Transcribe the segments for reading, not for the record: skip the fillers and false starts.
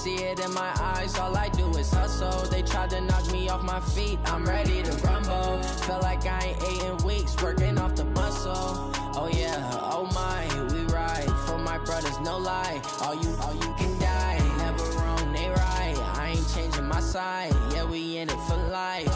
see it in my eyes, all I do is hustle. They tried to knock me off my feet, I'm ready to rumble. Feel like I ain't ate in weeks, working off the muscle. Oh yeah, oh my, we ride for my brothers, no lie. All you can die, never wrong, they right. I ain't changing my side, yeah, we in it for life.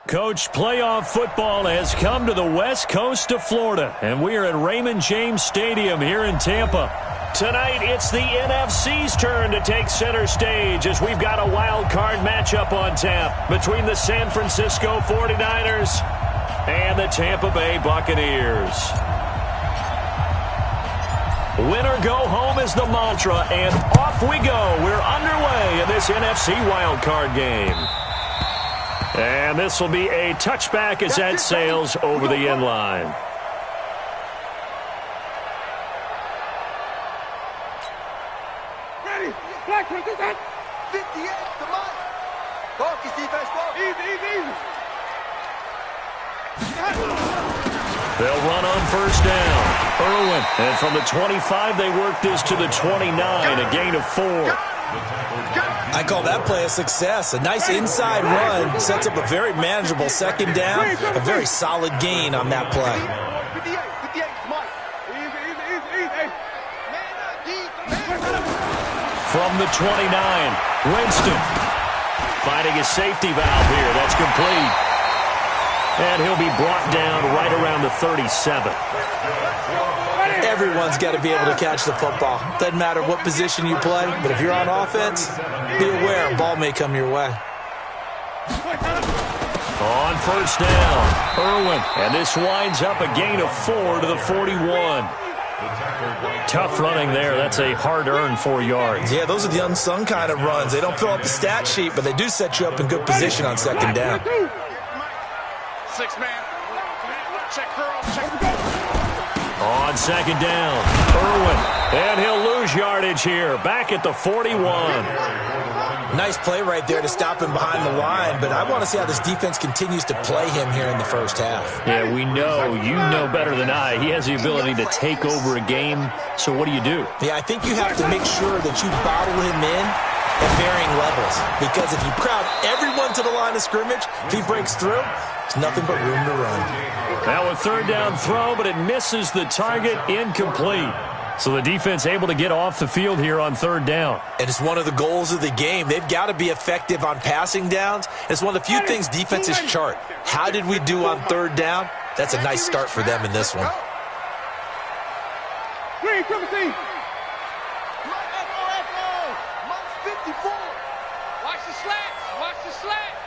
Coach, playoff football has come to the west coast of Florida, and we are at Raymond James Stadium here in Tampa. Tonight, it's the NFC's turn to take center stage as we've got a wild card matchup on tap between the San Francisco 49ers and the Tampa Bay Buccaneers. Win or go home is the mantra, and off we go. We're underway in this NFC wild card game. And this will be a touchback as that sails over the end line. Ready? Black 58, the mark. Focus, defense, focus. Easy. They'll run on first down. Irwin. And from the 25, they work this to the 29, a gain of 4. I call that play a success. A nice inside run sets up a very manageable second down, a very solid gain on that play. 58, smart. From the 29, Winston finding a safety valve here. That's complete. And he'll be brought down right around the 37. Everyone's got to be able to catch the football. Doesn't matter what position you play, but if you're on offense, be aware a ball may come your way. On first down, Irwin. And this winds up a gain of 4 to the 41. Tough running there. That's a hard-earned 4 yards. Yeah, those are the unsung kind of runs. They don't fill up the stat sheet, but they do set you up in good position on second down. 6-man. Check curl, check. On second down, Irwin. And he'll lose yardage here. Back at the 41. Nice play right there to stop him behind the line, but I want to see how this defense continues to play him here in the first half. Yeah, we know. You know better than I. He has the ability to take over a game. So what do you do? Yeah, I think you have to make sure that you bottle him in at varying levels, because if you crowd everyone to the line of scrimmage, if he breaks through, there's nothing but room to run. Now a third down throw, but it misses the target, incomplete. So the defense able to get off the field here on third down. And it's one of the goals of the game. They've got to be effective on passing downs. It's one of the few things defenses chart. How did we do on third down? That's a nice start for them in this one. Green, come see. Month 54. Watch the slats. Watch the slats.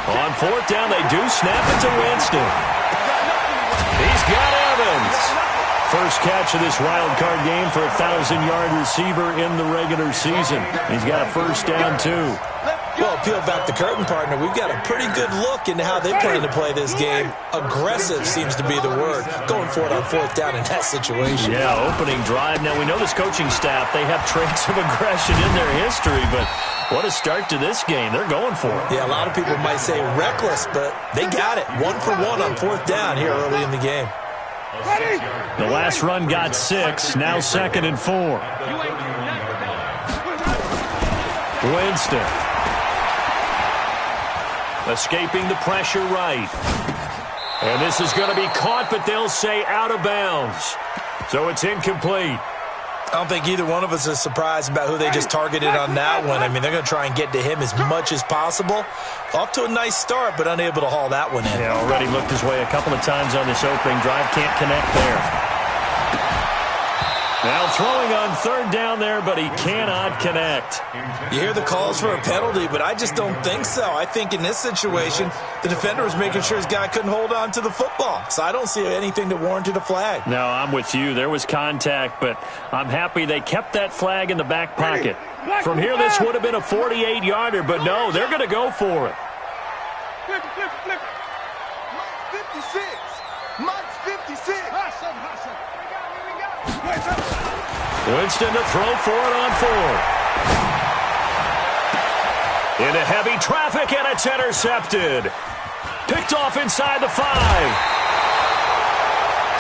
On fourth down, they do snap it to Winston. He's got Evans. First catch of this wild card game for a 1,000-yard receiver in the regular season. He's got a first down, too. Well, peel back the curtain, partner. We've got a pretty good look into how they plan to play this game. Aggressive seems to be the word. Going for it on fourth down in that situation. Yeah, opening drive. Now, we know this coaching staff, they have traits of aggression in their history, but what a start to this game. They're going for it. Yeah, a lot of people might say reckless, but they got it. 1 for 1 on fourth down here early in the game. The last run got 6. Now 2nd and 4. Winston. Escaping the pressure right. And this is going to be caught, but they'll say out of bounds. So it's incomplete. I don't think either one of us is surprised about who they just targeted on that one. I mean, they're going to try and get to him as much as possible. Off to a nice start, but unable to haul that one in. Yeah, already looked his way a couple of times on this opening drive. Can't connect there. Now throwing on third down there, but he cannot connect. You hear the calls for a penalty, but I just don't think so. I think in this situation, the defender was making sure his guy couldn't hold on to the football. So I don't see anything that warranted a flag. No, I'm with you. There was contact, but I'm happy they kept that flag in the back pocket. From here, this would have been a 48-yarder, but no, they're going to go for it. Flip it. Month 56. Month 56. Winston to throw for it on 4. Into heavy traffic, and it's intercepted. Picked off inside the 5.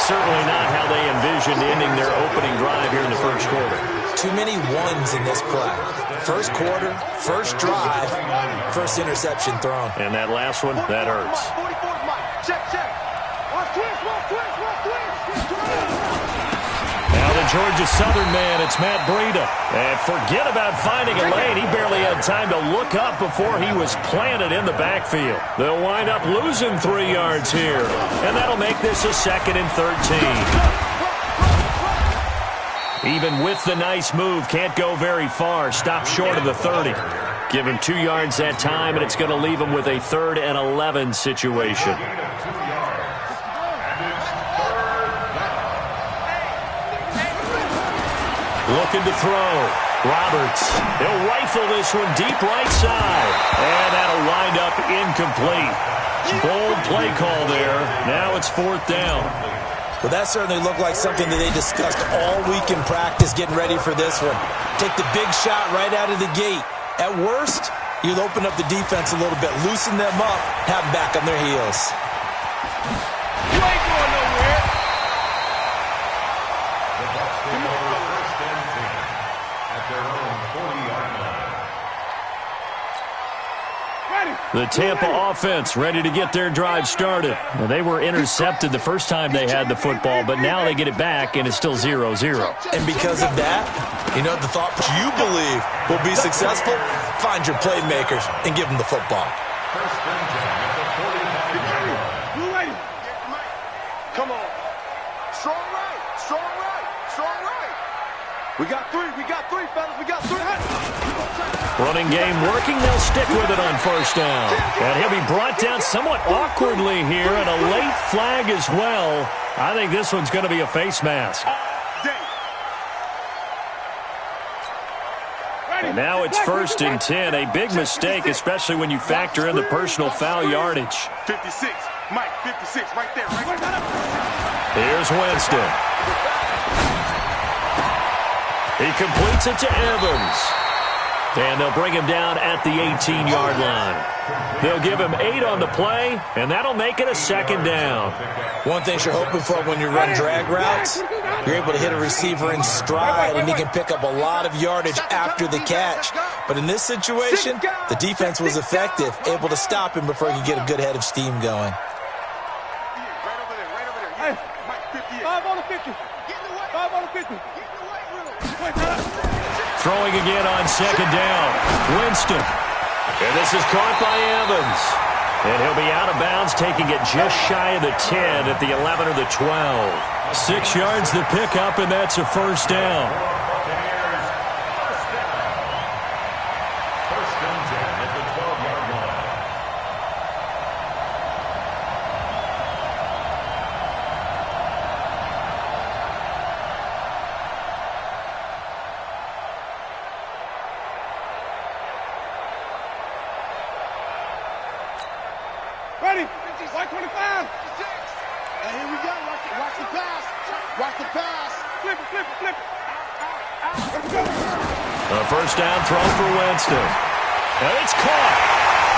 certainly not how they envisioned ending their opening drive here in the first quarter. Too many ones in this play. First quarter, first drive, first interception thrown. And that last one, that hurts. 44's Mike. Check, check. One twist. Now the Georgia Southern man, it's Matt Breida. And forget about finding a lane. He barely had time to look up before he was planted in the backfield. They'll wind up losing 3 yards here. And that'll make this a 2nd and 13. Even with the nice move, can't go very far. Stop short of the 30. Give him 2 yards that time, and it's going to leave him with a 3rd and 11 situation. Looking to throw. Roberts. He'll rifle this one deep right side. And that'll wind up incomplete. Bold play call there. Now it's 4th down. Well, that certainly looked like something that they discussed all week in practice getting ready for this one. Take the big shot right out of the gate. At worst, you'll open up the defense a little bit, loosen them up, have them back on their heels. You ain't going nowhere. The Tampa offense ready to get their drive started. Well, they were intercepted the first time they had the football, but now they get it back, and it's still 0-0. And because of that, you know the thought you believe will be successful? Find your playmakers and give them the football. Come on. Strong right. We got three, fellas. We got 3. Running game working. They'll stick with it on 1st down. And he'll be brought down somewhat awkwardly here, and a late flag as well. I think this one's going to be a face mask. And now it's 1st and 10. A big mistake, especially when you factor in the personal foul yardage. 56. Mike, 56. Right there. Here's Winston. He completes it to Evans. And they'll bring him down at the 18-yard line. They'll give him 8 on the play, and that'll make it a 2nd down. One thing you're hoping for when you run drag routes, you're able to hit a receiver in stride, and he can pick up a lot of yardage after the catch. But in this situation, the defense was effective, able to stop him before he could get a good head of steam going. Right over there. Hey, Mike, 58. 5 on the 50. 5 on the 50. Throwing again on 2nd down. Winston. And this is caught by Evans. And he'll be out of bounds, taking it just shy of the 10 at the 11 or the 12. 6 yards the pickup, and that's a 1st down. Ready? White 25. And here we go. Watch the pass. Watch the pass. Flip it. A 1st down throw for Winston. And it's caught.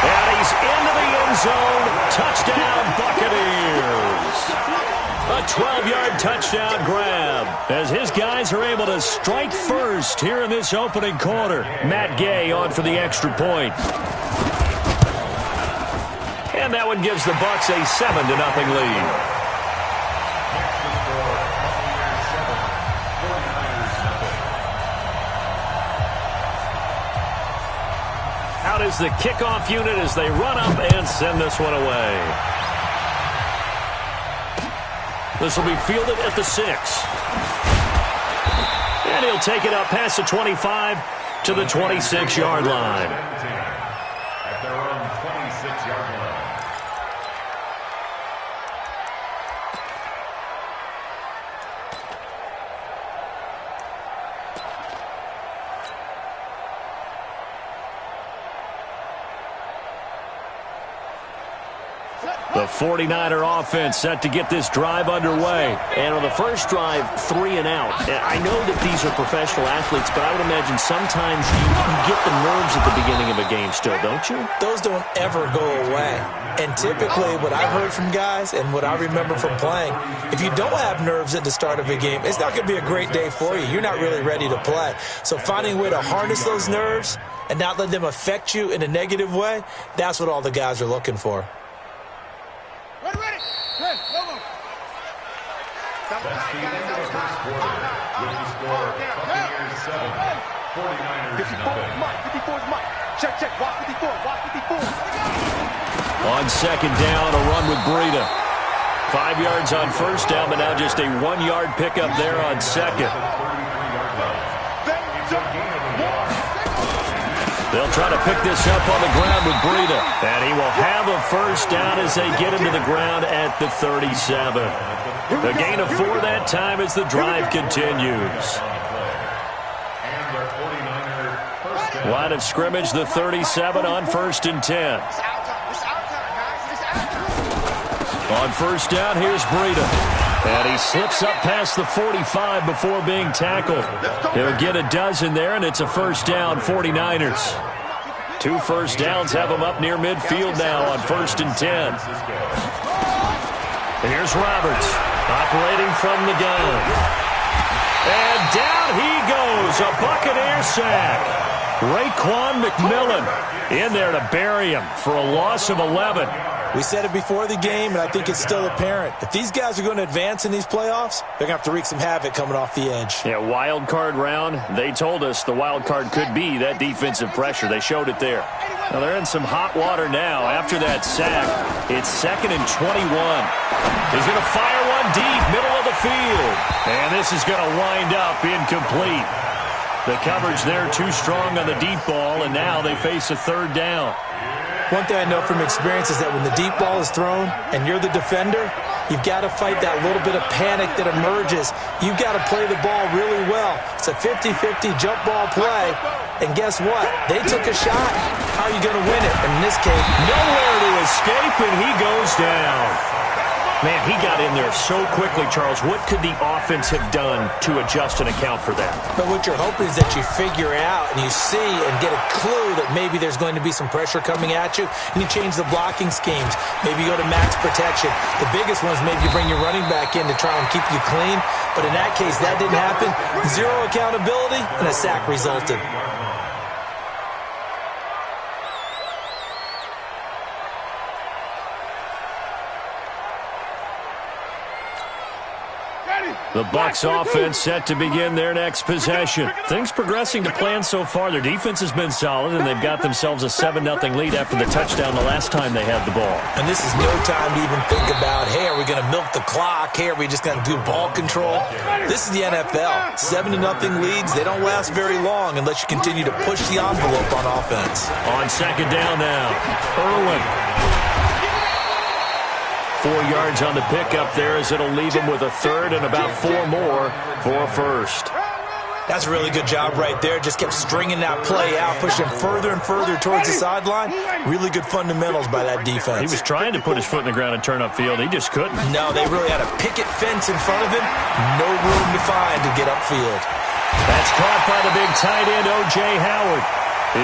And he's into the end zone. Touchdown, Buccaneers. A 12-yard touchdown grab as his guys are able to strike first here in this opening quarter. Matt Gay on for the extra point. And that one gives the Bucs a 7-0 lead. Out is the kickoff unit as they run up and send this one away. This will be fielded at the 6. And he'll take it up past the 25 to the 26-yard line. At their own 26-yard line. Set. The 49er offense set to get this drive underway. And on the first drive, 3 and out. I know that these are professional athletes, but I would imagine sometimes you get the nerves at the beginning of a game still, don't you? Those don't ever go away. And typically what I've heard from guys and what I remember from playing, if you don't have nerves at the start of a game, it's not going to be a great day for you. You're not really ready to play. So finding a way to harness those nerves and not let them affect you in a negative way, that's what all the guys are looking for. Ready. Good. Go. That's the end of the first quarter. With the score, Buccaneers 7, 49ers 54 nothing. 54's Mike. Check. Watch 54. Watch 54. On second down, a run with Breida. 5 yards on first down, but now just a 1-yard pickup there on second. They'll try to pick this up on the ground with Breida. And he will have a first down as they get him to the ground at the 37. A gain of 4 that time as the drive continues. Line of scrimmage, the 37 on 1st and 10. On first down, here's Breida. And he slips up past the 45 before being tackled. He'll get a dozen there, and it's a first down, 49ers. 2 first downs have him up near midfield now on 1st and 10. Here's Roberts, operating from the gun. And down he goes, a Buccaneer sack. Raekwon McMillan in there to bury him for a loss of 11. We said it before the game, and I think it's still apparent. If these guys are going to advance in these playoffs, they're going to have to wreak some havoc coming off the edge. Yeah, wild card round. They told us the wild card could be that defensive pressure. They showed it there. Now they're in some hot water now after that sack. It's 2nd and 21. He's going to fire one deep, middle of the field. And this is going to wind up incomplete. The coverage there too strong on the deep ball, and now they face a 3rd down. One thing I know from experience is that when the deep ball is thrown and you're the defender, you've got to fight that little bit of panic that emerges. You've got to play the ball really well. It's a 50-50 jump ball play. And guess what? They took a shot. How are you going to win it? And in this case, nowhere to escape, and he goes down. Man, he got in there so quickly, Charles. What could the offense have done to adjust and account for that? But what you're hoping is that you figure out and you see and get a clue that maybe there's going to be some pressure coming at you, and you change the blocking schemes. Maybe you go to max protection. The biggest one is maybe you bring your running back in to try and keep you clean. But in that case, that didn't happen. 0 accountability, and a sack resulted. The Bucs offense set to begin their next possession. Things progressing to plan so far. Their defense has been solid, and they've got themselves a 7-0 lead after the touchdown the last time they had the ball. And this is no time to even think about, hey, are we going to milk the clock? Hey, are we just going to do ball control? This is the NFL. 7-0 leads, they don't last very long unless you continue to push the envelope on offense. On second down now, Irwin. 4 yards on the pickup there as it'll leave him with a 3rd and about 4 more for a 1st. That's a really good job right there. Just kept stringing that play out, pushing further and further towards the sideline. Really good fundamentals by that defense. He was trying to put his foot in the ground and turn upfield. He just couldn't. No, they really had a picket fence in front of him. No room to find to get upfield. That's caught by the big tight end, O.J. Howard.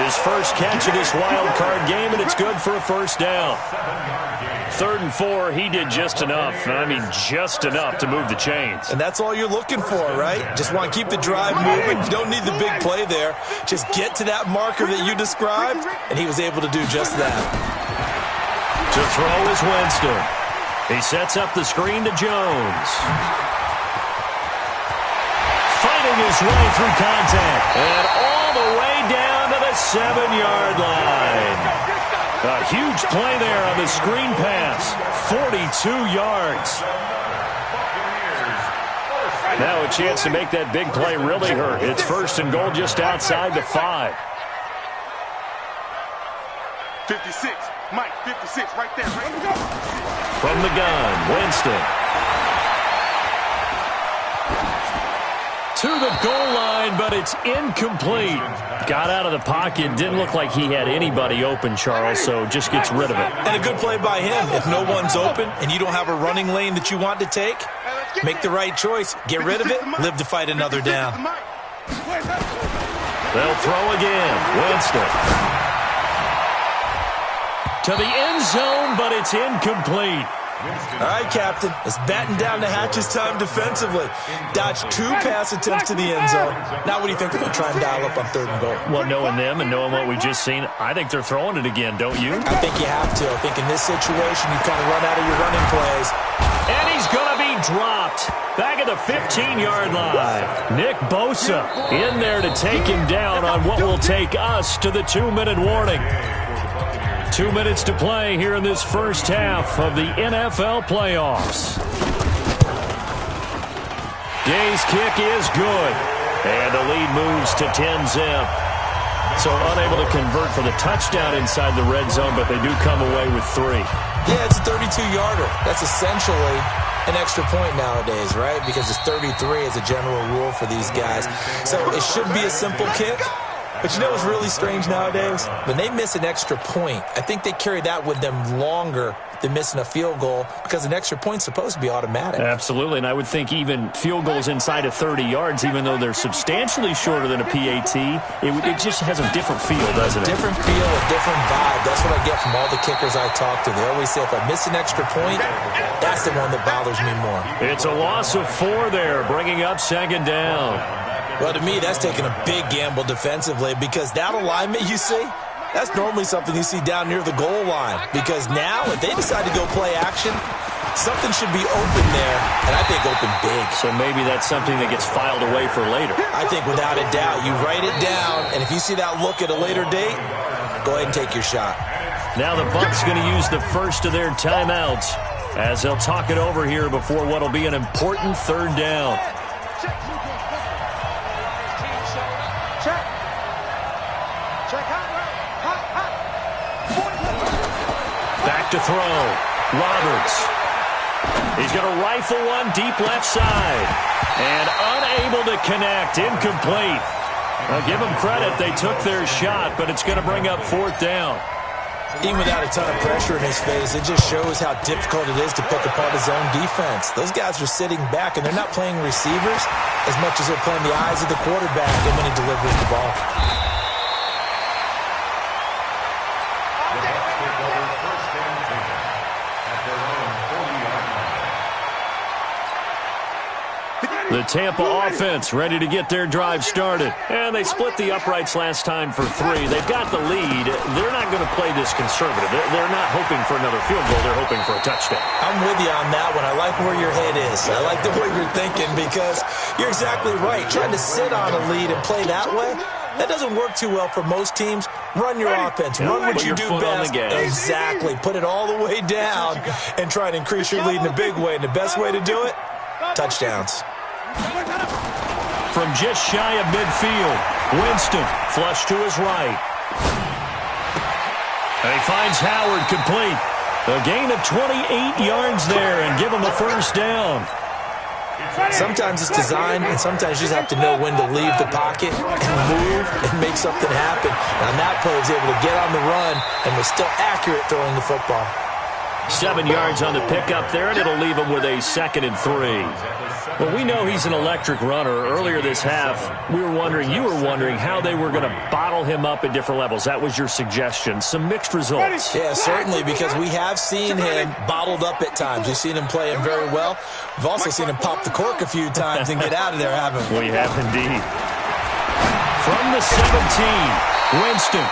His first catch of this wild card game, and it's good for a 1st down. 3rd and 4, he did just enough. I mean, just enough to move the chains. And that's all you're looking for, right? Just want to keep the drive moving. You don't need the big play there. Just get to that marker that you described, and he was able to do just that. To throw is Winston. He sets up the screen to Jones. Fighting his way through contact. And all the way down to the 7-yard line. A huge play there on the screen pass. 42 yards. Now a chance to make that big play really hurt. It's 1st and goal just outside the 5. 56. Mike, 56 right there. From the gun, Winston. To the goal line, but it's incomplete. Got out of the pocket. Didn't look like he had anybody open, Charles, so just gets rid of it. And a good play by him. If no one's open and you don't have a running lane that you want to take, make the right choice. Get rid of it. Live to fight another down. They'll throw again. Winston. To the end zone, but it's incomplete. All right, Captain. It's batting down the hatches time defensively. Dodged 2 pass attempts to the end zone. Now what do you think they're going to try and dial up on 3rd and goal? Well, knowing them and knowing what we just seen, I think they're throwing it again, don't you? I think you have to. I think in this situation, you kind of run out of your running plays. And he's going to be dropped back at the 15-yard line. Nick Bosa in there to take him down on what will take us to the 2-minute warning. 2 minutes to play here in this first half of the NFL playoffs. Gay's kick is good. And the lead moves to 10-zip. So unable to convert for the touchdown inside the red zone, but they do come away with 3. Yeah, it's a 32-yarder. That's essentially an extra point nowadays, right? Because it's 33 as a general rule for these guys. So it should be a simple kick. But you know what's really strange nowadays? When they miss an extra point, I think they carry that with them longer than missing a field goal because an extra point's supposed to be automatic. Absolutely, and I would think even field goals inside of 30 yards, even though they're substantially shorter than a PAT, it just has a different feel, doesn't it? Different feel, a different vibe. That's what I get from all the kickers I talk to. They always say if I miss an extra point, that's the one that bothers me more. It's a loss of 4 there, bringing up 2nd down. Well, to me, that's taking a big gamble defensively because that alignment you see, that's normally something you see down near the goal line. Because now, if they decide to go play action, something should be open there, and I think open big. So maybe that's something that gets filed away for later. I think without a doubt, you write it down, and if you see that look at a later date, go ahead and take your shot. Now the Bucs going to use the first of their timeouts as they'll talk it over here before what will be an important 3rd down. Back to throw. Roberts. He's going to rifle one deep left side. And unable to connect. Incomplete. I'll give them credit. They took their shot, but it's going to bring up 4th down. Even without a ton of pressure in his face, it just shows how difficult it is to pick apart his own defense. Those guys are sitting back, and they're not playing receivers as much as they're playing the eyes of the quarterback and when he delivers the ball. The Tampa offense ready to get their drive started. And they split the uprights last time for 3. They've got the lead. They're not going to play this conservative. They're not hoping for another field goal. They're hoping for a touchdown. I'm with you on that one. I like where your head is. I like the way you're thinking because you're exactly right. Trying to sit on a lead and play that way, that doesn't work too well for most teams. Run your offense. Run what you do best. Exactly. Put it all the way down and try and increase your lead in a big way. And the best way to do it, touchdowns. From just shy of midfield, Winston flush to his right. And he finds Howard complete. A gain of 28 yards there and give him a 1st down. Sometimes it's designed, and sometimes you just have to know when to leave the pocket and move and make something happen. And on that play, he was able to get on the run and was still accurate throwing the football. 7 yards on the pickup there, and it'll leave him with a 2nd and 3. Well, we know he's an electric runner. Earlier this half, you were wondering how they were going to bottle him up at different levels. That was your suggestion. Some mixed results. Yeah, certainly, because we have seen him bottled up at times. We've seen him play him very well. We've also seen him pop the cork a few times and get out of there, haven't we? We have indeed. From the 17, Winston.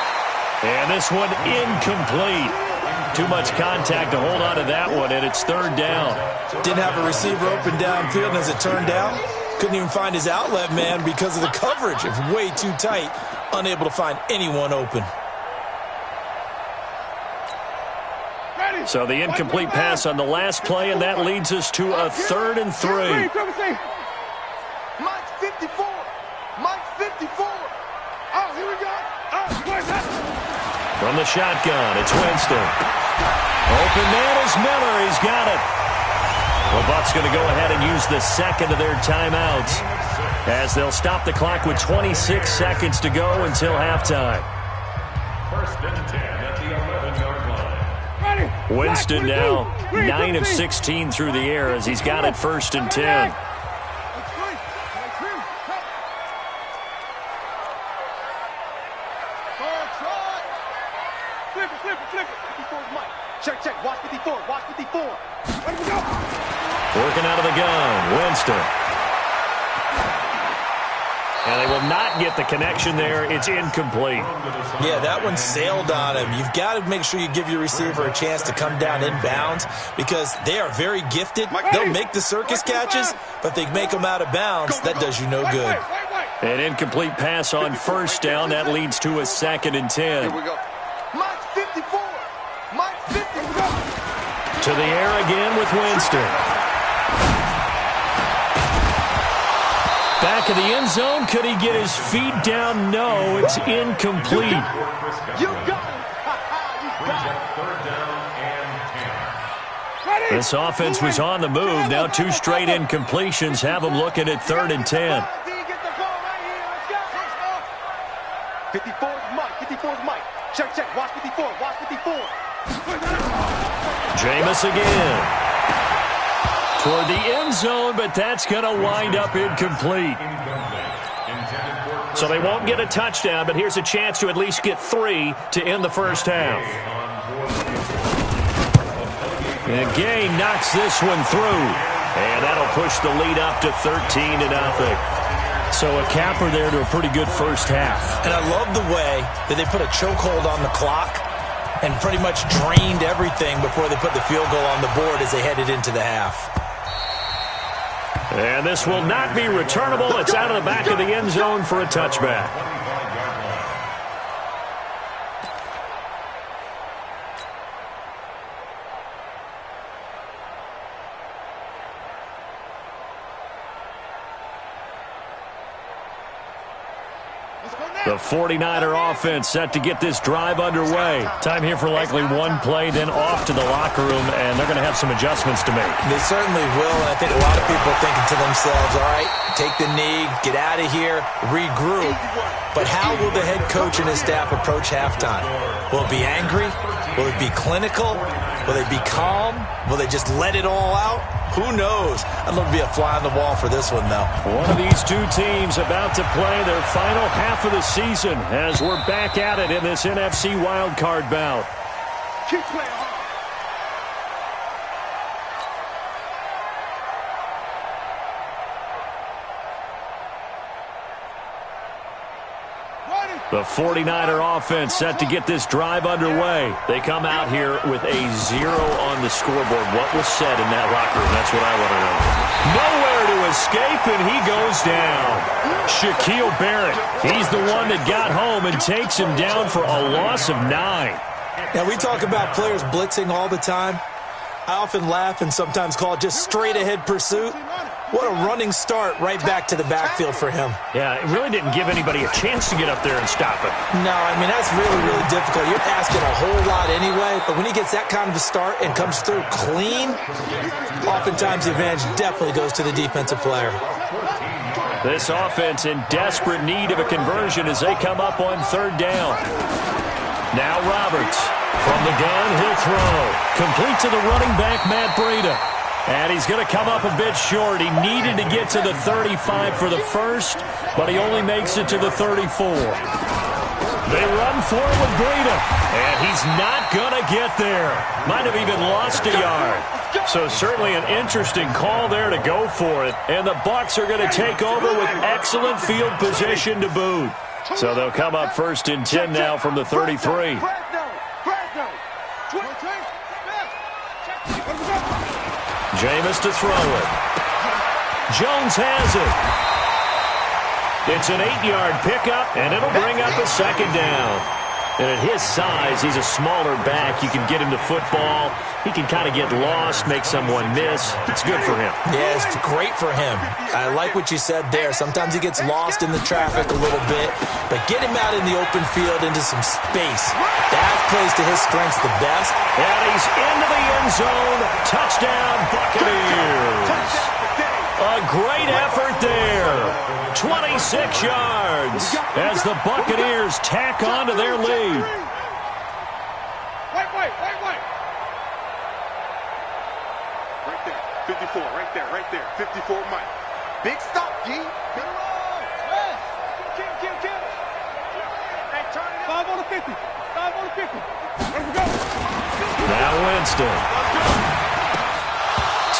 And this one incomplete. Too much contact to hold on to that one, and it's 3rd down. Didn't have a receiver open downfield, and as it turned out, couldn't even find his outlet man because of the coverage. It was way too tight, unable to find anyone open. So the incomplete pass on the last play, and that leads us to a 3rd and 3. Mike 54. Mike 54. Oh, here we go. From the shotgun, it's Winston. Open man is Miller. He's got it. The Bucs going to go ahead and use the 2nd of their timeouts. as they'll stop the clock with 26 seconds to go until halftime. 1st and 10 at the 11-yard line. Winston now 9 of 16 through the air as he's got it 1st and 10. Check. Watch 54. Working out of the gun, Winston. And they will not get the connection there. It's incomplete. Yeah, that one sailed on him. You've got to make sure you give your receiver a chance to come down inbounds because they are very gifted. They'll make the circus catches, but if they make them out of bounds, that does you no good. An incomplete pass on 1st down. That leads to a 2nd and 10. Here we go. Mike 54. Mike 50. To the air again with Winston. Back of the end zone. Could he get his feet down? No, it's incomplete. You got him. Third down and 10. This offense was on the move. Now 2 straight incompletions have them looking at 3rd and 10. 54 is Mike. 54 is Mike. Check. Watch 54. Jameis again. Toward the end zone, but that's going to wind up incomplete. So they won't get a touchdown, but here's a chance to at least get 3 to end the first half. And Gay knocks this one through. And that'll push the lead up to 13-0. So a capper there to a pretty good first half. And I love the way that they put a chokehold on the clock and pretty much drained everything before they put the field goal on the board as they headed into the half. And this will not be returnable. It's out of the back of the end zone for a touchback. The 49er offense set to get this drive underway. Time here for likely one play, then off to the locker room, and they're going to have some adjustments to make. They certainly will, and I think a lot of people are thinking to themselves, all right, take the knee, get out of here, regroup. But how will the head coach and his staff approach halftime? Will it be angry? Will it be clinical? Will they be calm? Will they just let it all out? Who knows? I'd love to be a fly on the wall for this one, though. One of these two teams about to play their final half of the season as we're back at it in this NFC wildcard bout. Keep playing hard. The 49er offense set to get this drive underway. They come out here with a 0 on the scoreboard. What was said in that locker room? That's what I want to know. Nowhere to escape, and he goes down. Shaquille Barrett, he's the one that got home and takes him down for a loss of 9. Now, we talk about players blitzing all the time. I often laugh and sometimes call it just straight-ahead pursuit. What a running start right back to the backfield for him. Yeah, it really didn't give anybody a chance to get up there and stop it. No, I mean, that's really, really difficult. You're asking a whole lot anyway, but when he gets that kind of a start and comes through clean, oftentimes the advantage definitely goes to the defensive player. This offense in desperate need of a conversion as they come up on 3rd down. Now Roberts from the gun, he'll throw. Complete to the running back, Matt Breida. And he's going to come up a bit short. He needed to get to the 35 for the first, but he only makes it to the 34. They run for it with Breida, and he's not going to get there. Might have even lost a yard. So certainly an interesting call there to go for it. And the Bucs are going to take over with excellent field position to boot. So they'll come up 1st and 10 now from the 33. Jameis to throw it. Jones has it. It's an 8-yard pickup, and it'll bring up a 2nd down. And at his size, he's a smaller back. You can get him to football. He can kind of get lost, make someone miss. It's good for him. Yeah, it's great for him. I like what you said there. Sometimes he gets lost in the traffic a little bit, but get him out in the open field into some space. That plays to his strengths the best. And he's into the end zone. Touchdown, Buccaneers. A great effort there. 26 yards as the Buccaneers tack on to their lead. Wait. Right there. 54, right there. 54, Mike. Big stop, G. Big roll. Kill. Hey, turn it up. 5 on the 50. Let him go. Now Winston.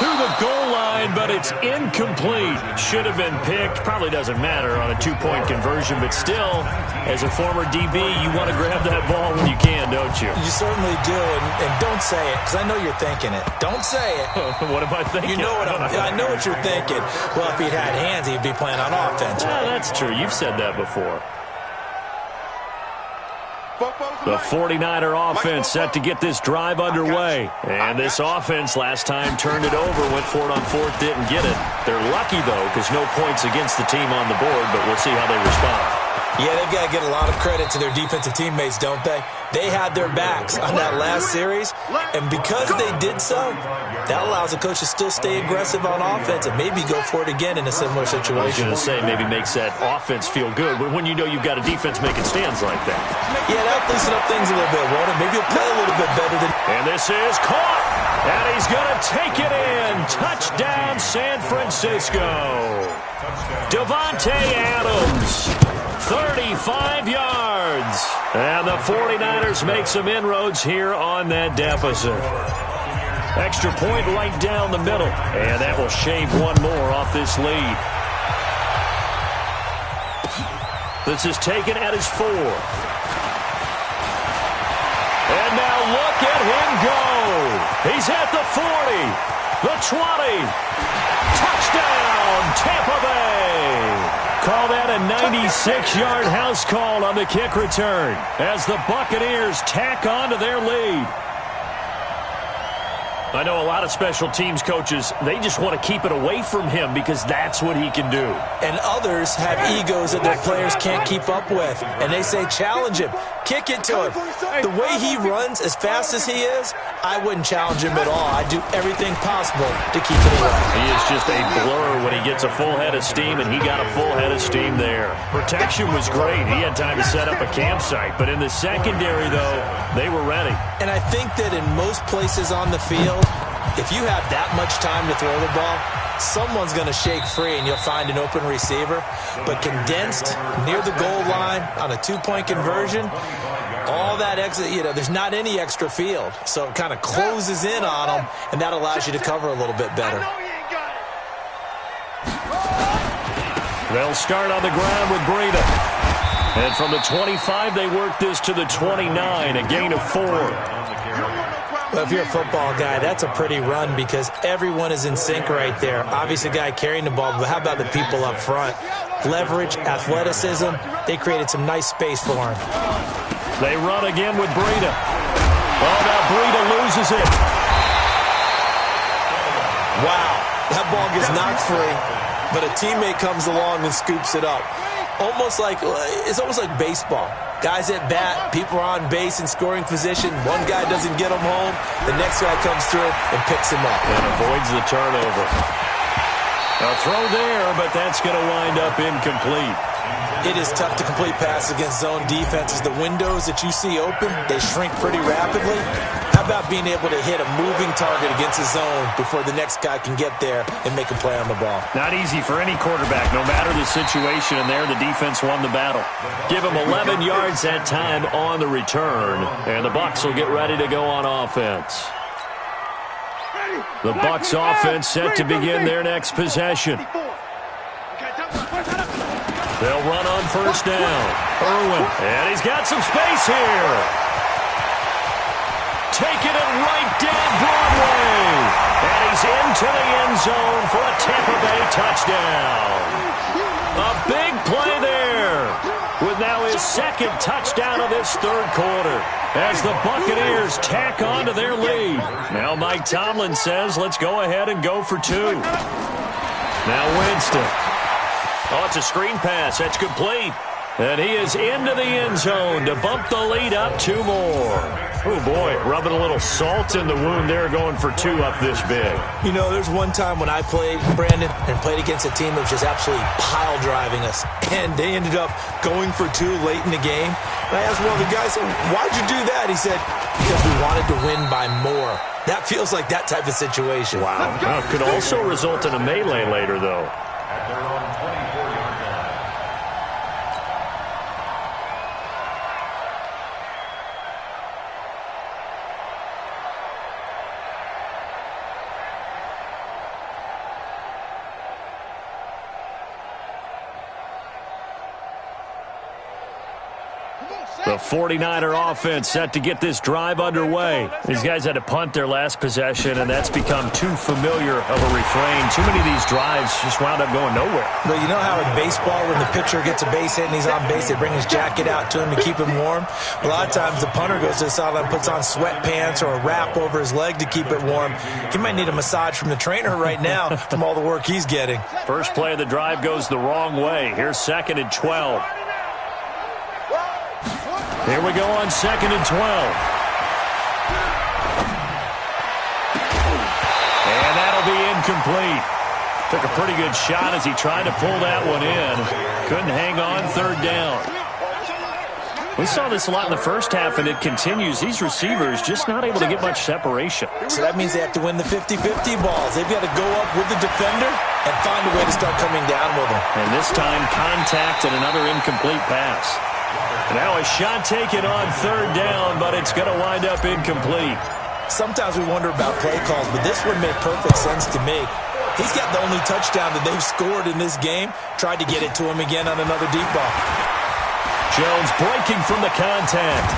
To the goal line, but it's incomplete. Should have been picked. Probably doesn't matter on a two-point conversion, but still, as a former DB, you want to grab that ball when you can, don't you? You certainly do, and don't say it, because I know you're thinking it. Don't say it. What am I thinking? You know what I know what you're thinking. Well, if he'd had hands, he'd be playing on offense. Yeah, that's true. You've said that before. The 49er offense set to get this drive underway. And this offense last time turned it over, went for it on fourth, didn't get it. They're lucky, though, because no points against the team on the board, but we'll see how they respond. Yeah, they've got to get a lot of credit to their defensive teammates, don't they? They had their backs on that last series, and because they did so, that allows the coach to still stay aggressive on offense and maybe go for it again in a similar situation. I was going to say maybe makes that offense feel good, but when you know you've got a defense making stands like that. Yeah, that'll loosen up things a little bit, won't it? Maybe he'll play a little bit better than... And this is caught, and he's going to take it in. Touchdown, San Francisco. Davante Adams. 35 yards. And the 49ers make some inroads here on that deficit. Extra point right down the middle. And that will shave one more off this lead. This is taken at his 4. And now look at him go. He's at the 40, the 20. Touchdown, Tampa Bay. Call that a 96-yard house call on the kick return as the Buccaneers tack on to their lead. I know a lot of special teams coaches, they just want to keep it away from him because that's what he can do. And others have egos that their players can't keep up with. And they say, challenge him. Kick it to him. The way he runs as fast as he is, I wouldn't challenge him at all. I'd do everything possible to keep it away. He is just a blur when he gets a full head of steam, and he got a full head of steam there. Protection was great. He had time to set up a campsite. But in the secondary, though, they were ready. And I think that in most places on the field, if you have that much time to throw the ball, someone's going to shake free and you'll find an open receiver. But condensed near the goal line on a two-point conversion, all that extra, there's not any extra field. So it kind of closes in on them, and that allows you to cover a little bit better. They'll start on the ground with Breida. And from the 25, they work this to the 29, a gain of 4. Well, if you're a football guy, that's a pretty run because everyone is in sync right there. Obviously, the guy carrying the ball, but how about the people up front? Leverage, athleticism, they created some nice space for him. They run again with Breida. Oh, now Breida loses it. Wow, that ball gets knocked free, but a teammate comes along and scoops it up. It's almost like baseball. Guys at bat, people are on base in scoring position. One guy doesn't get him home. The next guy comes through and picks him up. And avoids the turnover. A throw there, but that's going to wind up incomplete. It is tough to complete passes against zone defenses. The windows that you see open, they shrink pretty rapidly. How about being able to hit a moving target against a zone before the next guy can get there and make a play on the ball? Not easy for any quarterback, no matter the situation, and there the defense won the battle. Give him 11 yards that time on the return, and the Bucs will get ready to go on offense. The Bucs offense set to begin their next possession. They'll run on first down. Irwin, and he's got some space here. Taking it right down Broadway. And he's into the end zone for a Tampa Bay touchdown. A big play there with now his second touchdown of this third quarter as the Buccaneers tack on to their lead. Now Mike Tomlin says, let's go ahead and go for 2. Now Winston. Oh, it's a screen pass. That's complete. And he is into the end zone to bump the lead up 2 more. Oh, boy, rubbing a little salt in the wound there, going for 2 up this big. You know, there's one time when I played, Brandon, and played against a team that was just absolutely pile driving us, and they ended up going for 2 late in the game. And I asked one of the guys, why'd you do that? He said, because we wanted to win by more. That feels like that type of situation. Wow. Could also result in a melee later, though. At their own 24-yard line. The 49er offense set to get this drive underway. These guys had to punt their last possession, and that's become too familiar of a refrain. Too many of these drives just wound up going nowhere. But you know how in baseball, when the pitcher gets a base hit and he's on base, they bring his jacket out to him to keep him warm? A lot of times the punter goes to the sideline, puts on sweatpants or a wrap over his leg to keep it warm. He might need a massage from the trainer right now from all the work he's getting. First play of the drive goes the wrong way. Here's 2nd and 12. Here we go on 2nd and 12. And that'll be incomplete. Took a pretty good shot as he tried to pull that one in. Couldn't hang on 3rd down. We saw this a lot in the first half, and it continues. These receivers just not able to get much separation. So that means they have to win the 50-50 balls. They've got to go up with the defender and find a way to start coming down with them. And this time, contact and another incomplete pass. Now a shot taken on 3rd down, but it's going to wind up incomplete. Sometimes we wonder about play calls, but this one made perfect sense to me. He's got the only touchdown that they've scored in this game. Tried to get it to him again on another deep ball. Jones breaking from the contact.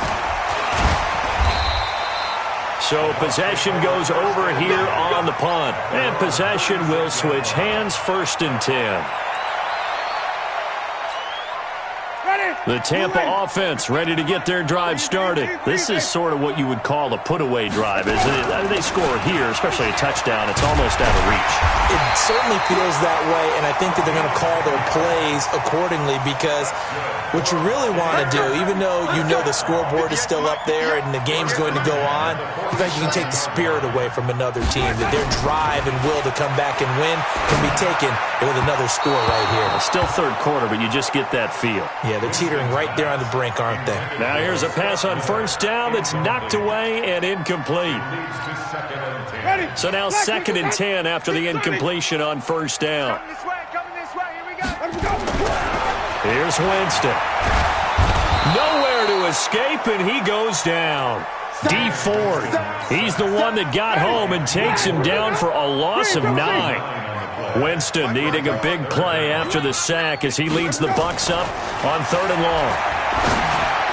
So possession goes over here on the punt. And possession will switch hands, 1st and 10. The Tampa offense ready to get their drive started. This is sort of what you would call a put-away drive, isn't it? They score here, especially a touchdown. It's almost out of reach. It certainly feels that way, and I think that they're going to call their plays accordingly because what you really want to do, even though you know the scoreboard is still up there and the game's going to go on, in fact, you can take the spirit away from another team, that their drive and will to come back and win can be taken with another score right here. Still 3rd quarter, but you just get that feel. Yeah, they're teetering right there on the brink, aren't they? Now here's a pass on 1st down that's knocked away and incomplete. So now 2nd and 10 after the incompletion on 1st down. Here's Winston. Nowhere to escape, and he goes down. D Ford. He's the one that got home and takes him down for a loss of 9. Winston needing a big play after the sack as he leads the Bucs up on 3rd and long.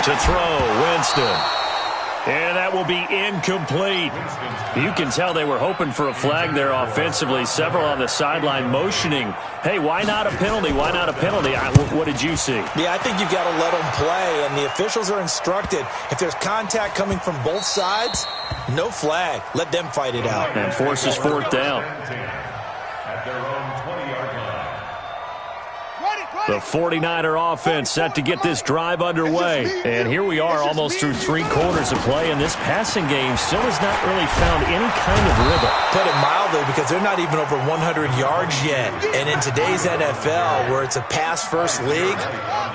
To throw, Winston. And that will be incomplete. You can tell they were hoping for a flag there offensively. Several on the sideline motioning, hey, why not a penalty? Why not a penalty? What did you see? Yeah, I think you've got to let them play, and the officials are instructed. If there's contact coming from both sides, no flag. Let them fight it out. And forces 4th down. At their own 20-yard line. The 49er offense set to get this drive underway. And here we are almost through 3 quarters of play, and this passing game still has not really found any kind of rhythm. Put it mildly, because they're not even over 100 yards yet. And in today's NFL, where it's a pass-first league,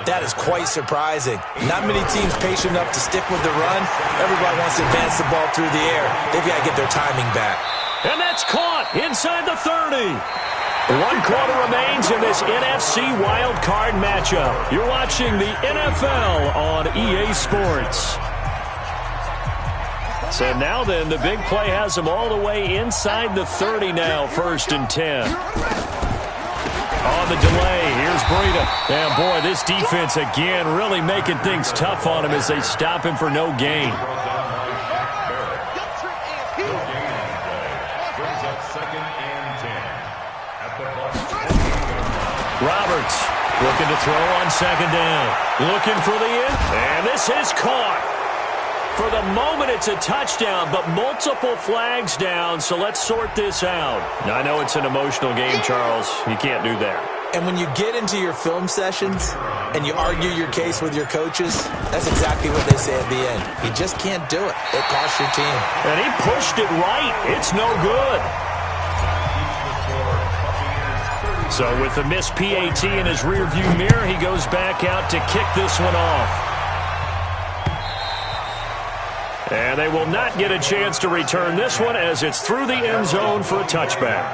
that is quite surprising. Not many teams patient enough to stick with the run. Everybody wants to advance the ball through the air. They've got to get their timing back. And that's caught inside the 30. 1 quarter remains in this NFC Wild Card matchup. You're watching the NFL on EA Sports. So now then, the big play has them all the way inside the 30 now, 1st and 10. On the delay, here's Breida. And boy, this defense again really making things tough on him as they stop him for no gain. Roberts looking to throw on 2nd down. Looking for the end. And this is caught. For the moment, it's a touchdown, but multiple flags down, so let's sort this out. Now, I know it's an emotional game, Charles. You can't do that. And when you get into your film sessions and you argue your case with your coaches, that's exactly what they say at the end. You just can't do it. It costs your team. And he pushed it right. It's no good. So with the missed PAT in his rearview mirror, he goes back out to kick this one off. And they will not get a chance to return this one as it's through the end zone for a touchback.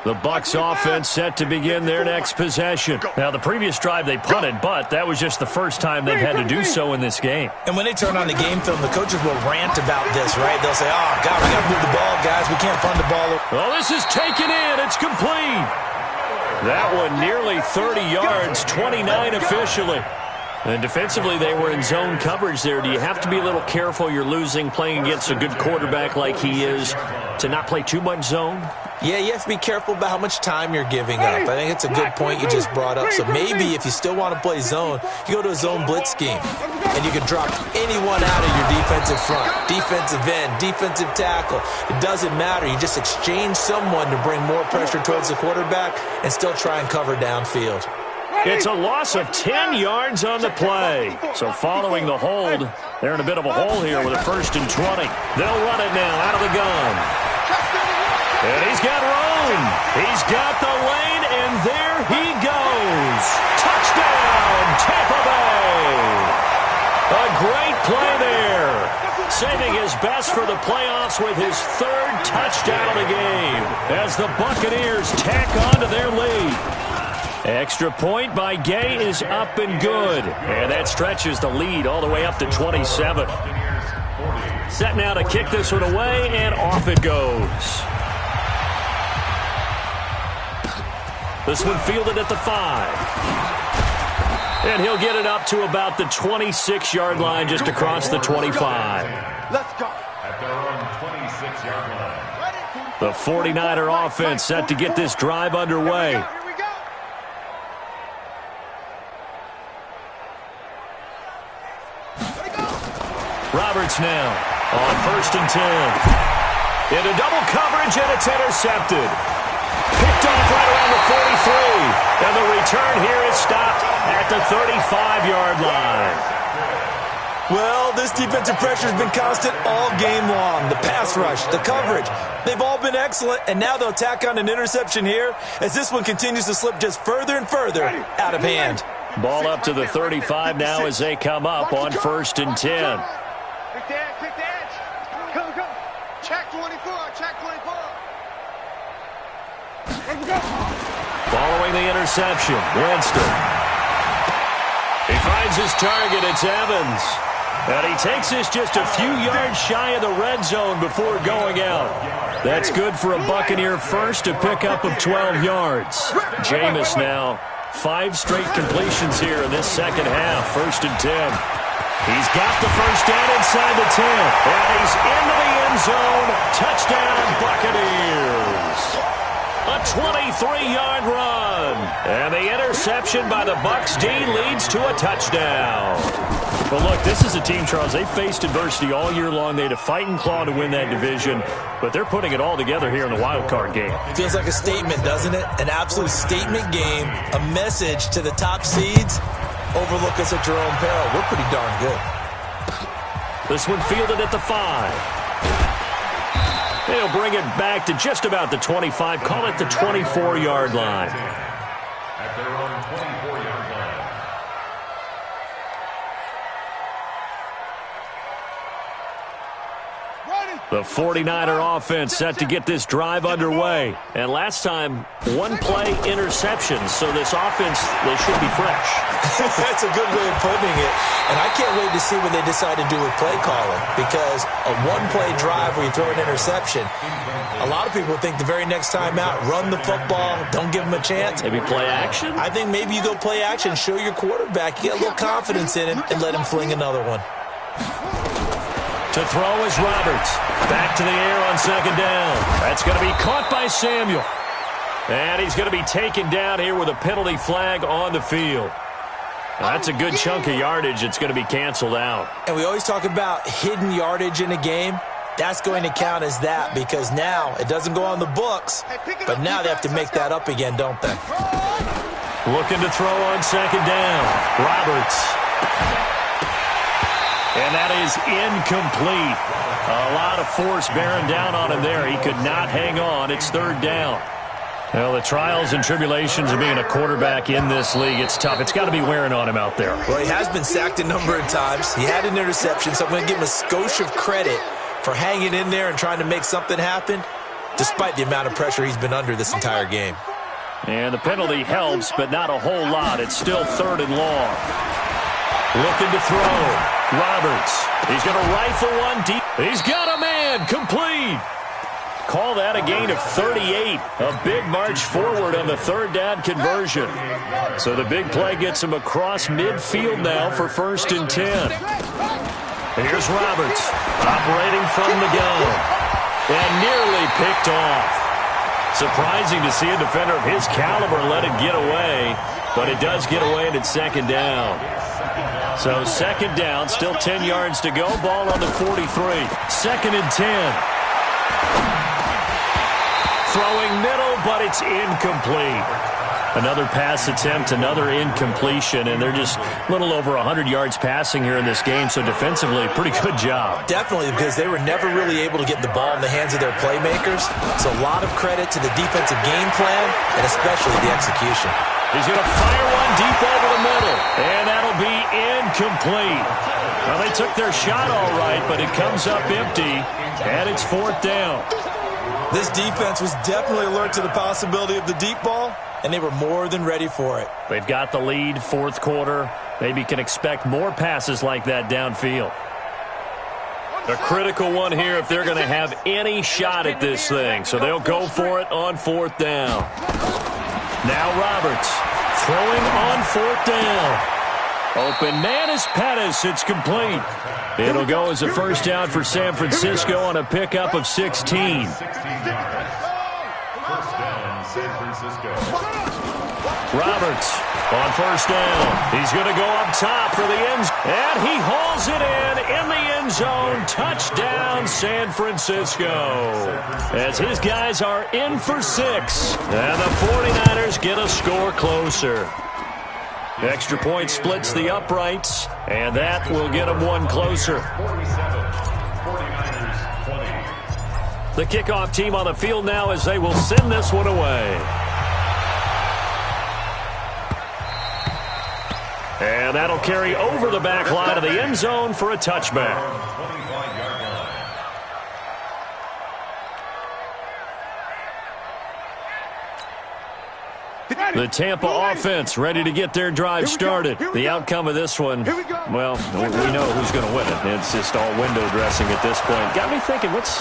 The Bucs offense set to begin their next possession. Now, the previous drive they punted, but that was just the first time they've had to do so in this game. And when they turn on the game film, the coaches will rant about this, right? They'll say, oh, God, we got to move the ball, guys. We can't punt the ball. Oh, this is taken in. It's complete. That one nearly 30 yards, 29 officially. And defensively, they were in zone coverage there. Do you have to be a little careful? You're losing, playing against a good quarterback like he is, to not play too much zone? Yeah, you have to be careful about how much time you're giving up. I think it's a good point you just brought up. So maybe if you still want to play zone, you go to a zone blitz scheme. And you can drop anyone out of your defensive front, defensive end, defensive tackle. It doesn't matter. You just exchange someone to bring more pressure towards the quarterback and still try and cover downfield. It's a loss of 10 yards on the play. So following the hold, they're in a bit of a hole here with a 1st and 20. They'll run it now out of the gun. And he's got room. He's got the lane, and there he goes. Touchdown, Tampa Bay. A great play there. Saving his best for the playoffs with his 3rd touchdown of the game as the Buccaneers tack on to their lead. Extra point by Gay is up and good. And that stretches the lead all the way up to 27. Set now to kick this one away, and off it goes. This one fielded at the 5. And he'll get it up to about the 26-yard line just across the 25. Let's go. At their own 26-yard line. The 49er offense set to get this drive underway. Roberts now on 1st and 10. Into double coverage, and it's intercepted. Picked off right around the 43. And the return here is stopped at the 35-yard line. Well, this defensive pressure has been constant all game long. The pass rush, the coverage, they've all been excellent, and now they'll tack on an interception here as this one continues to slip just further and further out of hand. Ball up to the 35 now as they come up on 1st and 10. Quick the edge. Go. Check 24. Following the interception, Winston. He finds his target. It's Evans. And he takes this just a few yards shy of the red zone before going out. That's good for a Buccaneer first, a pickup of 12 yards. Jameis now, 5 straight completions here in this second half, 1st and 10. He's got the first down inside the 10. And he's into the end zone. Touchdown, Buccaneers. A 23-yard run. And the interception by the Bucs D leads to a touchdown. But look, this is a team, Charles, they faced adversity all year long. They had to fight and claw to win that division, but they're putting it all together here in the wild card game. Feels like a statement, doesn't it? An absolute statement game, a message to the top seeds. Overlook us at your own peril. We're pretty darn good. This one fielded at the 5. They'll bring it back to just about the 25. Call it the 24-yard line. At their own 24-yard line. The 49er offense set to get this drive underway. And last time, 1-play interception. So this offense, they should be fresh. That's a good way of putting it. And I can't wait to see what they decide to do with play calling. Because a 1-play drive where you throw an interception, a lot of people think the very next time out, run the football, don't give them a chance. Maybe play action? I think maybe you go play action, show your quarterback, you get a little confidence in him, and let him fling another one. To throw is Roberts. Back to the air on 2nd down. That's going to be caught by Samuel. And he's going to be taken down here with a penalty flag on the field. That's a good chunk of yardage. It's going to be canceled out. And we always talk about hidden yardage in a game. That's going to count as that because now it doesn't go on the books, but now they have to make that up again, don't they? Looking to throw on second down. Roberts. And that is incomplete. A lot of force bearing down on him there. He could not hang on. It's third down. Well, the trials and tribulations of being a quarterback in this league, it's tough. It's got to be wearing on him out there. Well, he has been sacked a number of times. He had an interception, so I'm going to give him a skosh of credit for hanging in there and trying to make something happen, despite the amount of pressure he's been under this entire game. And the penalty helps, but not a whole lot. It's still third and long. Looking to throw. Roberts. He's going to rifle one deep. He's got a man. Complete. Call that a gain of 38. A big march forward on the third down conversion. So the big play gets him across midfield now for 1st and 10. Here's Roberts operating from the gun. And nearly picked off. Surprising to see a defender of his caliber let it get away. But it does get away and it's second down. So second down, still 10 yards to go. Ball on the 43. 2nd and 10. Throwing middle, but it's incomplete. Another pass attempt, another incompletion, and they're just a little over 100 yards passing here in this game, so defensively, pretty good job. Definitely, because they were never really able to get the ball in the hands of their playmakers, so a lot of credit to the defensive game plan, and especially the execution. He's going to fire one deep over the middle, and that'll be incomplete. Well, they took their shot all right, but it comes up empty, and it's 4th down. This defense was definitely alert to the possibility of the deep ball, and they were more than ready for it. They've got the lead, 4th quarter. Maybe can expect more passes like that downfield. A critical one here if they're going to have any shot at this thing. So they'll go for it on 4th down. Now Roberts throwing on 4th down. Open man is Pettis. It's complete. It'll go as a first down for San Francisco on a pickup of 16. First down, San Francisco. Roberts on 1st down. He's going to go up top for the end zone. And he hauls it in the end zone. Touchdown, San Francisco. As his guys are in for 6. And the 49ers get a score closer. Extra point splits the uprights, and that will get them one closer. 47, 49ers 20. The kickoff team on the field now as they will send this one away. And that'll carry over the back line of the end zone for a touchback. The Tampa offense ready to get their drive started. The outcome of this one, well, we know who's going to win it. It's just all window dressing at this point. Got me thinking, what's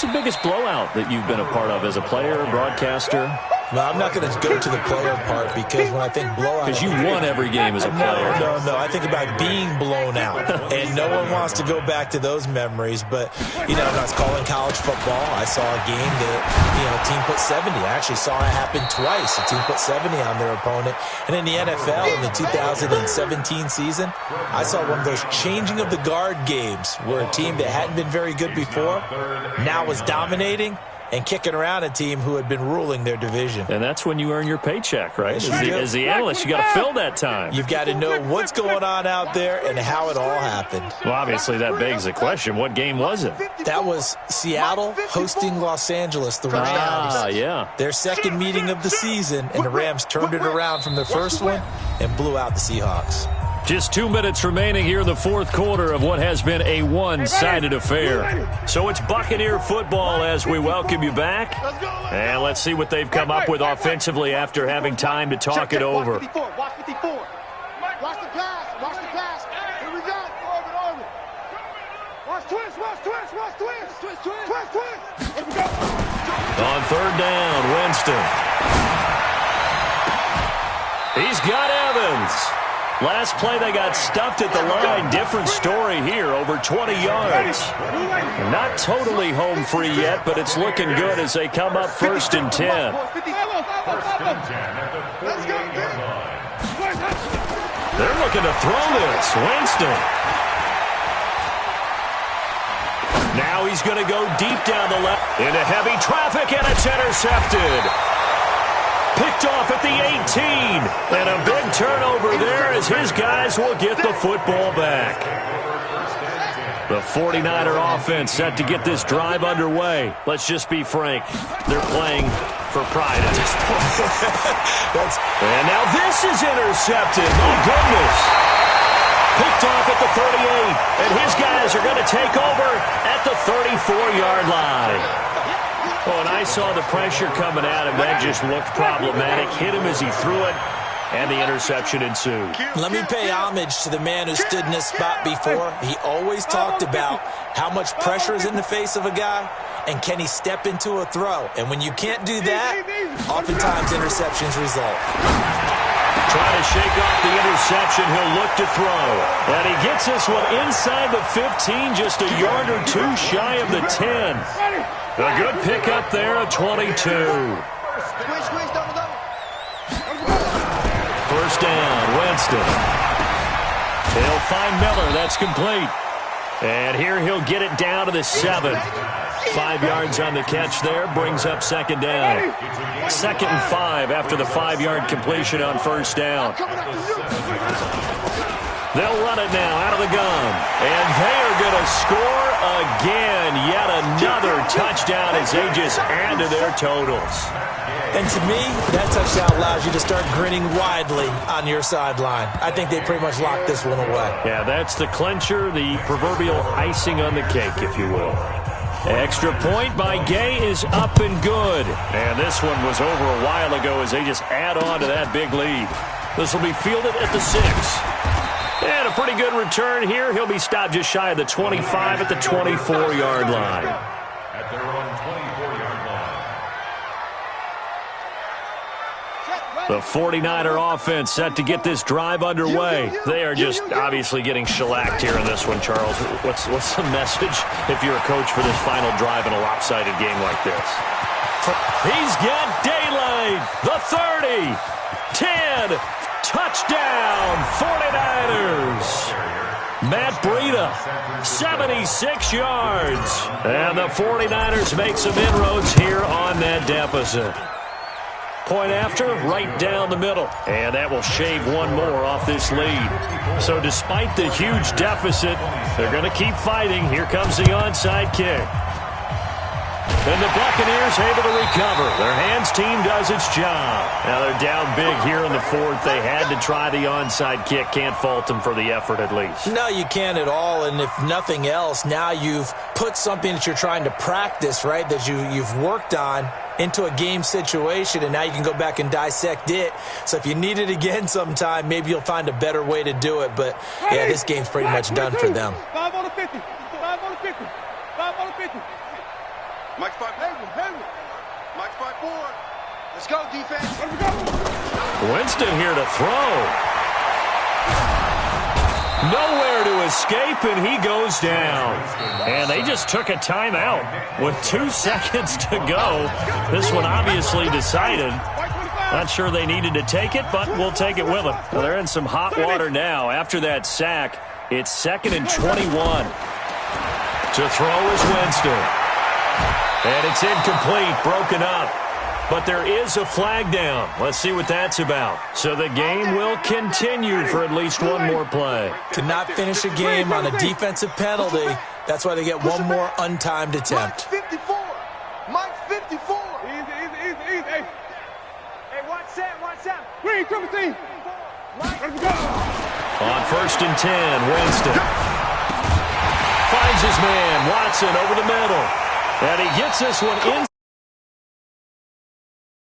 the biggest blowout that you've been a part of as a player, broadcaster? No, I'm not going to go to the player part because when I think blowout... Because you won every game as a player. No. I think about being blown out. And no one wants to go back to those memories. But, when I was calling college football, I saw a game that, a team put 70. I actually saw it happen twice. A team put 70 on their opponent. And in the NFL, in the 2017 season, I saw one of those changing of the guard games where a team that hadn't been very good before now was dominating and kicking around a team who had been ruling their division. And that's when you earn your paycheck, right? As the analyst, you got to fill that time. You've got to know what's going on out there and how it all happened. Well, obviously, that begs the question, what game was it? That was Seattle hosting Los Angeles, the Rams. Yeah. Their second meeting of the season, and the Rams turned it around from their first one and blew out the Seahawks. Just 2 minutes remaining here in the 4th quarter of what has been a one-sided affair. So it's Buccaneer football as we welcome you back. And let's see what they've come up with offensively after having time to talk it over. Watch 54. Watch the pass. Watch the pass. Here we go. Orbit. Watch twist. Here we go. On 3rd down, Winston. He's got Evans. Last play, they got stuffed at the line. Different story here, over 20 yards. Not totally home free yet, but it's looking good as they come up 1st and 10. They're looking to throw this. Winston. Now he's going to go deep down the left into heavy traffic, and it's intercepted. Picked off at the 18. And a big turnover there as his guys will get the football back. The 49er offense set to get this drive underway. Let's just be frank. They're playing for pride at this point. And now this is intercepted. Oh, goodness. Picked off at the 38. And his guys are going to take over at the 34-yard line. Oh, and I saw the pressure coming at him. That just looked problematic. Hit him as he threw it, and the interception ensued. Let me pay homage to the man who stood in this spot before. He always talked about how much pressure is in the face of a guy, and can he step into a throw. And when you can't do that, oftentimes interceptions result. Trying to shake off the interception, he'll look to throw. And he gets this one inside the 15, just a yard or two shy of the 10. A good pickup there at 22. First down, Winston. He'll find Miller. That's complete. And here he'll get it down to the 7. 5 yards on the catch there, brings up second down. 2nd and 5 after the 5-yard completion on first down. They'll run it now out of the gun. And they are going to score again. Yet another touchdown as they just add to their totals. And to me, that touchdown allows you to start grinning widely on your sideline. I think they pretty much locked this one away. Yeah, that's the clincher, the proverbial icing on the cake, if you will. Extra point by Gay is up and good. And this one was over a while ago as they just add on to that big lead. This will be fielded at the 6. And a pretty good return here. He'll be stopped just shy of the 25 at the 24-yard line. At their own 24-yard line. The 49er offense set to get this drive underway. They are just obviously getting shellacked here in this one, Charles. What's the message if you're a coach for this final drive in a lopsided game like this? He's got daylight. The 30, 10, touchdown, 49ers. Matt Breida, 76 yards. And the 49ers make some inroads here on that deficit. Point after, right down the middle. And that will shave one more off this lead. So despite the huge deficit, they're going to keep fighting. Here comes the onside kick. And the Buccaneers able to recover. Their hands team does its job. Now they're down big here in the 4th. They had to try the onside kick. Can't fault them for the effort at least. No, you can't at all. And if nothing else, now you've put something that you're trying to practice, right, that you've worked on into a game situation, and now you can go back and dissect it. So if you need it again sometime, maybe you'll find a better way to do it. But, yeah, this game's pretty much done for them. 5 on the 50. 5 on the 50. 5 on the 50. Mike's 5. Mike's 5-4. Let's go, defense. Let's go. Winston here to throw. Nowhere to escape, and he goes down. And they just took a timeout with 2 seconds to go. This one obviously decided. Not sure they needed to take it, but we'll take it with them. Well, they're in some hot water now. After that sack, it's 2nd and 21. To throw is Winston. And it's incomplete, broken up. But there is a flag down. Let's see what that's about. So the game will continue for at least one more play. To not finish a game on a defensive penalty, that's why they get one more untimed attempt. Mike's 54. Mike's 54. Easy. Hey, watch that. Green, come and see. Let's go. On 1st and 10, Winston finds his man, Watson, over the middle. And he gets this one in.